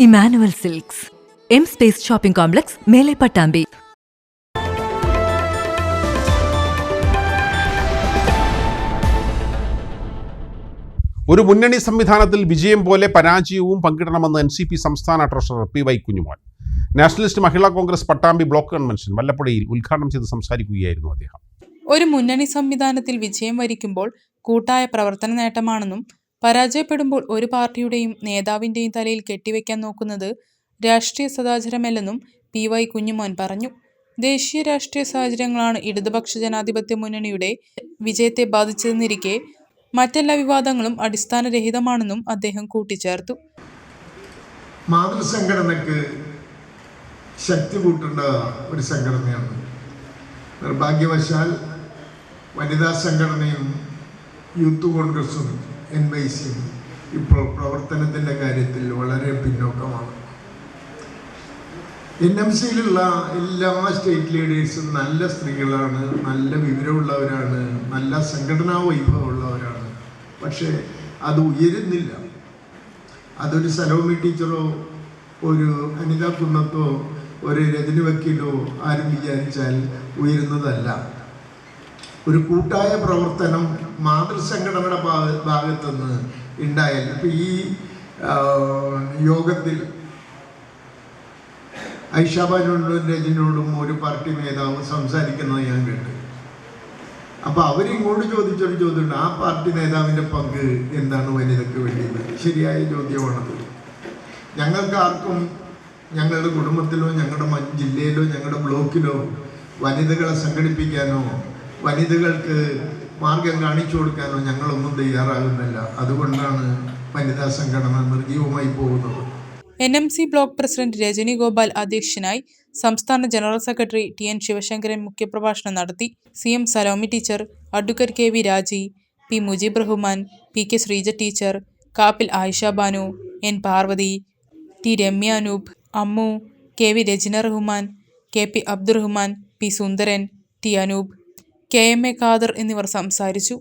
Emmanuel silks, M space shopping complex, മേലെ പട്ടാമ്പി. ഒരു മുന്നണി സംവിധാനത്തിൽ വിജയം പോലെ പരാജയവും പങ്കിടണമെന്ന് NCP സംസ്ഥാന ട്രഷറർ PY കുഞ്ഞുമോൻ. നാഷണലിസ്റ്റ് മഹിളാ കോൺഗ്രസ് പട്ടാമ്പി ബ്ലോക്ക് കൺവെൻഷൻ വല്ലപ്പുഴയിൽ ഉദ്ഘാടനം ചെയ്ത് സംസാരിക്കുകയായിരുന്നു അദ്ദേഹം. ഒരു മുന്നണി സംവിധാനത്തിൽ വിജയം വരിക്കുമ്പോൾ കൂട്ടായ പ്രവർത്തന നേട്ടമാണെന്നും പരാജയപ്പെടുമ്പോൾ ഒരു പാർട്ടിയുടെയും നേതാവിൻ്റെയും തലയിൽ കെട്ടിവെക്കാൻ നോക്കുന്നത് രാഷ്ട്രീയ സദാചാരമല്ലെന്നും PY കുഞ്ഞുമോൻ പറഞ്ഞു. ദേശീയ രാഷ്ട്രീയ സാഹചര്യങ്ങളാണ് ഇടതുപക്ഷ ജനാധിപത്യ മുന്നണിയുടെ വിജയത്തെ ബാധിച്ചതെന്നിരിക്കെ മറ്റെല്ലാ വിവാദങ്ങളും അടിസ്ഥാനരഹിതമാണെന്നും അദ്ദേഹം കൂട്ടിച്ചേർത്തു. മാതൃസംഘടനയ്ക്ക് ശക്തി കൂട്ടേണ്ട ഒരു സംഘടനയാണ്. നിർഭാഗ്യവശാൽ വനിതാ സംഘടനയും യൂത്ത് കോൺഗ്രസും NYCയും ഇപ്പോൾ പ്രവർത്തനത്തിൻ്റെ കാര്യത്തിൽ വളരെ പിന്നോക്കമാണ്. NMCയിലുള്ള എല്ലാ സ്റ്റേറ്റ് ലീഡേഴ്സും നല്ല സ്ത്രീകളാണ്, നല്ല വിവരമുള്ളവരാണ്, നല്ല സംഘടനാ വൈഭവമുള്ളവരാണ്. പക്ഷേ അത് ഉയരുന്നില്ല. അതൊരു സലോമി ടീച്ചറോ ഒരു അനിത കുന്നത്തോ ഒരു രജനി വക്കീലോ ആരും വിചാരിച്ചാൽ ഉയരുന്നതല്ല. ഒരു കൂട്ടായ പ്രവർത്തനം മാതൃസംഘടനയുടെ ഭാഗത്തുനിന്ന് ഉണ്ടായാൽ, ഇപ്പം ഈ യോഗത്തിൽ ഐഷാബാനോടും രജനോടും ഒരു പാർട്ടി നേതാവ് സംസാരിക്കുന്നത് ഞാൻ കേട്ടു. അപ്പോൾ അവരിങ്ങോട്ട് ചോദിച്ചൊരു ചോദ്യമുണ്ട്, ആ പാർട്ടി നേതാവിൻ്റെ പങ്ക് എന്താണ് വനിതയ്ക്ക് വേണ്ടിയത്? ശരിയായ ചോദ്യമാണത്. ഞങ്ങൾക്ക് ആർക്കും ഞങ്ങളുടെ കുടുംബത്തിലോ ഞങ്ങളുടെ ജില്ലയിലോ ഞങ്ങളുടെ ബ്ലോക്കിലോ വനിതകളെ സംഘടിപ്പിക്കാനോ വനിതകൾക്ക് മാർഗം കാണിച്ചു കൊടുക്കാനോ ഞങ്ങളൊന്നും തയ്യാറാകുന്നില്ല. അതുകൊണ്ടാണ് വനിതാ സംഘടന നിർജീവമായി പോകുന്നത്. NMC block president Rajani Gopal അധ്യക്ഷനായി. സംസ്ഥാന ജനറൽ സെക്രട്ടറി TN ശിവശങ്കരൻ മുഖ്യപ്രഭാഷണം നടത്തി. CM Salomi teacher, advocate KV Raji, P Mujeeb Rahman, PK Sreeja teacher, Kappil Ayisha Banu, N Parvathi, T Ramya Anoop, Ammu, KV Rajina Rahman, KP Abdurahman, P Sundaran, T Anoop, KMA Khader എന്നിവർ സംസാരിച്ചു.